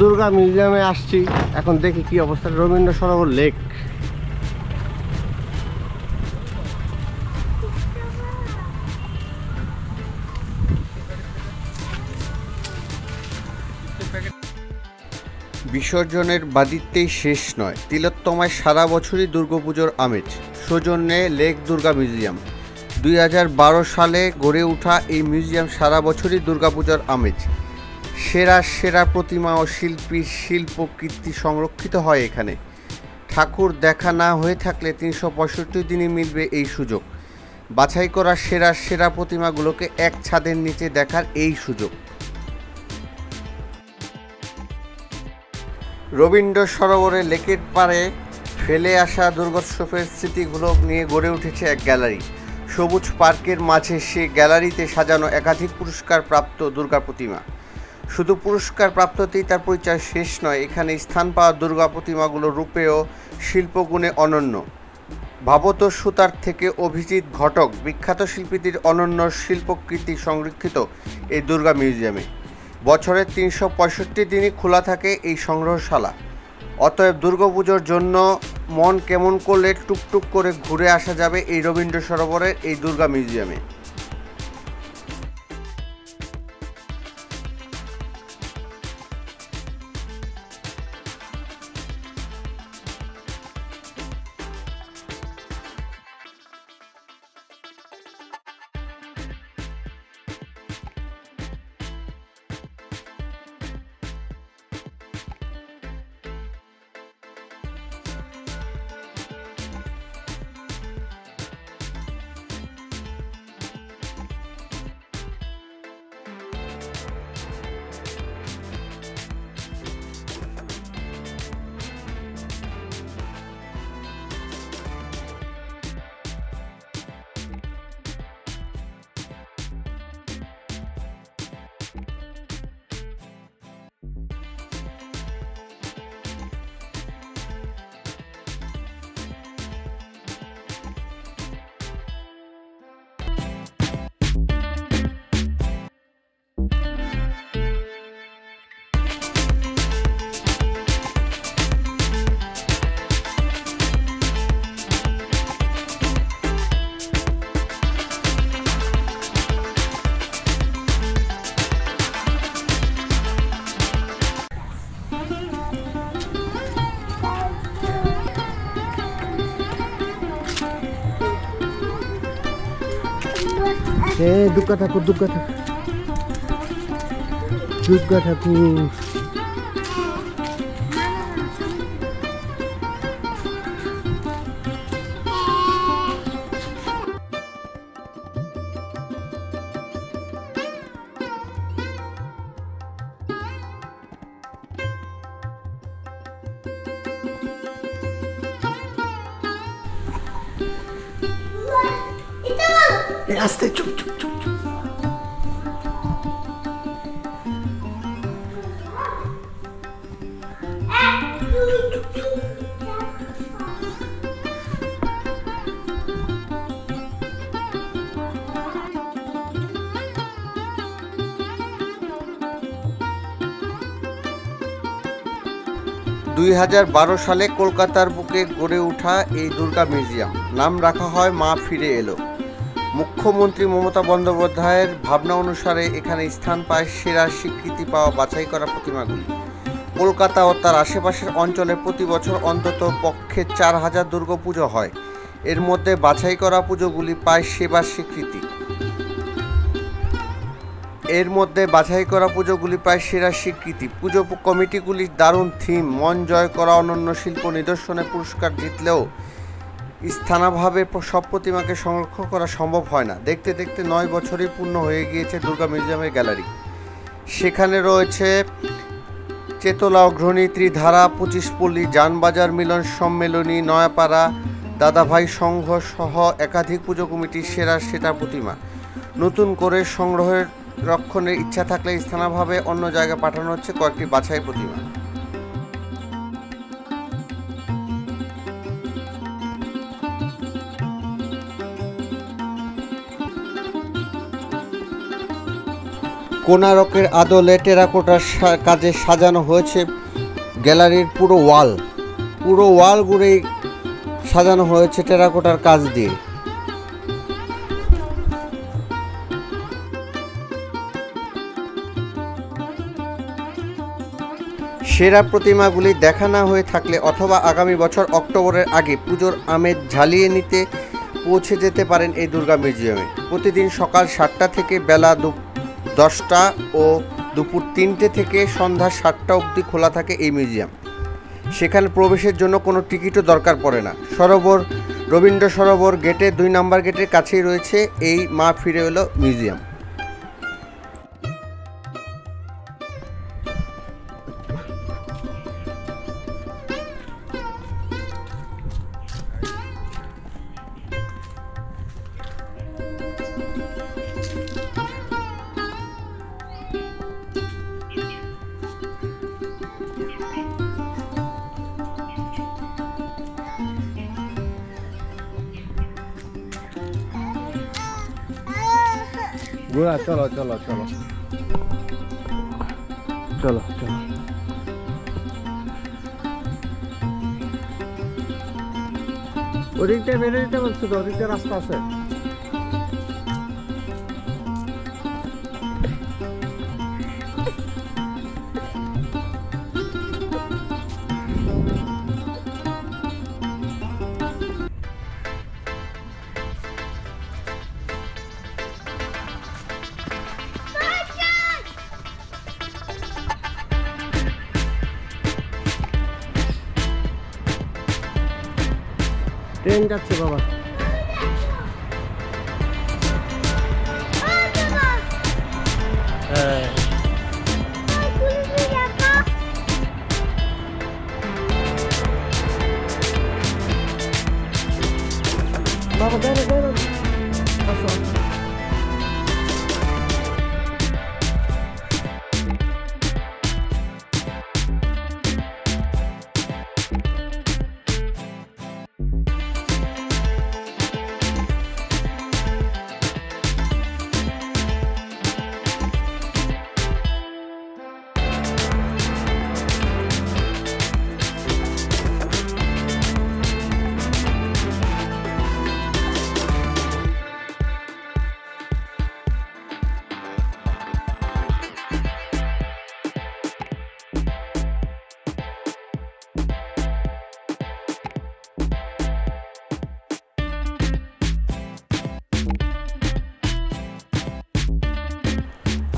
দুর্গা মিউজিয়ামে আসছি, এখন দেখি কি অবস্থা। রবীন্দ্র সরোবর লেক, বিসর্জনের বাদিতেই শেষ নয়, তিলোত্তমায় সারা বছরই দুর্গাপুজোর আমেজ। সৌজন্যে লেক দুর্গা মিউজিয়াম। 2012 সালে গড়ে ওঠা এই মিউজিয়াম সারা বছরই দুর্গাপুজোর আমেজ। সেরা সেরা প্রতিমা ও শিল্পীর শিল্পকীর্তি সংরক্ষিত হয় এখানে। ঠাকুর দেখা না হয়ে থাকলে 365 দিনই মিলবে এই সুযোগ। বাছাই করা সেরা সেরা প্রতিমাগুলোকে এক ছাদের নিচে দেখার এই সুযোগ। রবীন্দ্র সরোবরে লেকের পাড়ে ফেলে আসা দুর্গোৎসবের স্মৃতিগুলো নিয়ে গড়ে উঠেছে এক গ্যালারি। সবুজ পার্কের মাঝে সে গ্যালারিতে সাজানো একাধিক পুরস্কার প্রাপ্ত দুর্গা প্রতিমা। শুধু পুরস্কার প্রাপ্ততেই তার পরিচয় শেষ নয়, এখানে স্থান পাওয়া দুর্গা প্রতিমাগুলো রূপে ও শিল্পগুণে অনন্য। ভাবত সুতার থেকে অভিজিৎ ঘটক বিখ্যাত শিল্পীদের অনন্য শিল্পকৃতি সংরক্ষিত এই দুর্গা মিউজিয়ামে। বছরের 365 দিনই খোলা থাকে এই সংগ্রহশালা। অতএব দুর্গাপুজোর জন্য মন কেমন করলে টুকটুক করে ঘুরে আসা যাবে এই রবীন্দ্র সরোবরের এই দুর্গা মিউজিয়ামে। দুর্গা ঠাকুর, দুর্গা ঠাকুর, দুর্গা ঠাকুর। アステチョチョチョチョ 2012 সালে কলকাতার বুকে গড়ে ওঠা এই দুর্গা মিউজিয়াম নাম রাখা হয় মা ফিরে এলো। মুখ্যমন্ত্রী মমতা বন্দ্যোপাধ্যায়ের ভাবনা অনুসারে এখানে স্থান পায় সেরা স্বীকৃতি পাওয়া বাছাই করা প্রতিমাগুলি। কলকাতা ও তার আশেপাশের অঞ্চলে প্রতি বছর অন্তত পক্ষে 4000 দুর্গাপুজো হয়। এর মধ্যে বাছাই করা পুজোগুলি পায় সেবার স্বীকৃতি। সেরা স্বীকৃতি। পুজো কমিটিগুলির দারুণ থিম, মন জয় করা অনন্য শিল্প নিদর্শনে পুরস্কার জিতলেও স্থানীয়ভাবে সব প্রতিমাকে সংরক্ষণ করা সম্ভব হয় না। দেখতে দেখতে 9 বছরই পূর্ণ হয়ে গিয়েছে দুর্গা মিউজিয়ামের গ্যালারি। সেখানে রয়েছে চেতলা অগ্রণী, ত্রিধারা, 25 পল্লী, যানবাজার মিলন সম্মেলনী, নয়াপাড়া, দাদাভাই সংঘ সহ একাধিক পুজো কমিটির সেরা প্রতিমা। নতুন করে সংগ্রহের রক্ষণের ইচ্ছা থাকলে স্থানীয়ভাবে অন্য জায়গায় পাঠানো হচ্ছে কয়েকটি বাছাই প্রতিমা। কোণারকের আদলে টেরাকোটার কাজে সাজানো হয়েছে গ্যালারির পুরো ওয়াল ঘুরেই সাজানো হয়েছে টেরাকোটার কাজ দিয়ে। সেরা প্রতিমাগুলি দেখা না হয়ে থাকলে অথবা আগামী বছর অক্টোবরের আগে পুজোর আমেজ ঝালিয়ে নিতে পৌঁছে যেতে পারেন এই দুর্গা মিউজিয়ামে। প্রতিদিন সকাল 7টা থেকে বেলা 10টা ও দুপুর 3টে থেকে সন্ধ্যা 7টা অবধি খোলা থাকে এই মিউজিয়াম। সেখানে প্রবেশের জন্য কোনো টিকিটও দরকার পড়ে না। রবীন্দ্র সরোবর গেটে 2 নম্বর গেটের কাছেই রয়েছে এই মা ফিরে এলো মিউজিয়াম। বুড়া চলো চলো চলো চলো চলো। ওদিকটা বেরিয়ে যেতে বলছো তো, ওদিকটা রাস্তা আছে। ট্রেন যাচ্ছে বাবা। হ্যাঁ বাবা দেন আসো।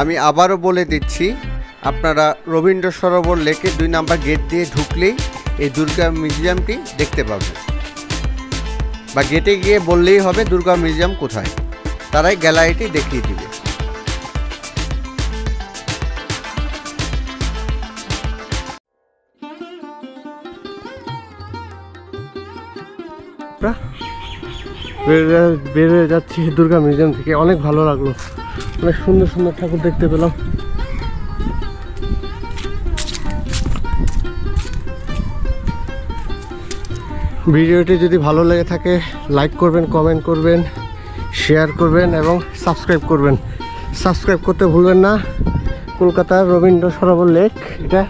আমি আবারও বলে দিচ্ছি, আপনারা রবীন্দ্র সরোবর লেকে 2 নম্বর গেট দিয়ে ঢুকলেই এই দুর্গা মিউজিয়ামটি দেখতে পাবেন, বা গেটে গিয়ে বললেই হবে দুর্গা মিউজিয়াম কোথায়, তারাই গ্যালারিটি দেখিয়ে দিবে। বেরিয়ে যাচ্ছি দুর্গা মিউজিয়াম থেকে। অনেক ভালো লাগলো, অনেক সুন্দর সুন্দর ঠাকুর দেখতে পেলাম। ভিডিওটি যদি ভালো লেগে থাকে লাইক করবেন, কমেন্ট করবেন, শেয়ার করবেন এবং সাবস্ক্রাইব করবেন। সাবস্ক্রাইব করতে ভুলবেন না। কলকাতার রবীন্দ্র সরোবর লেক এটা।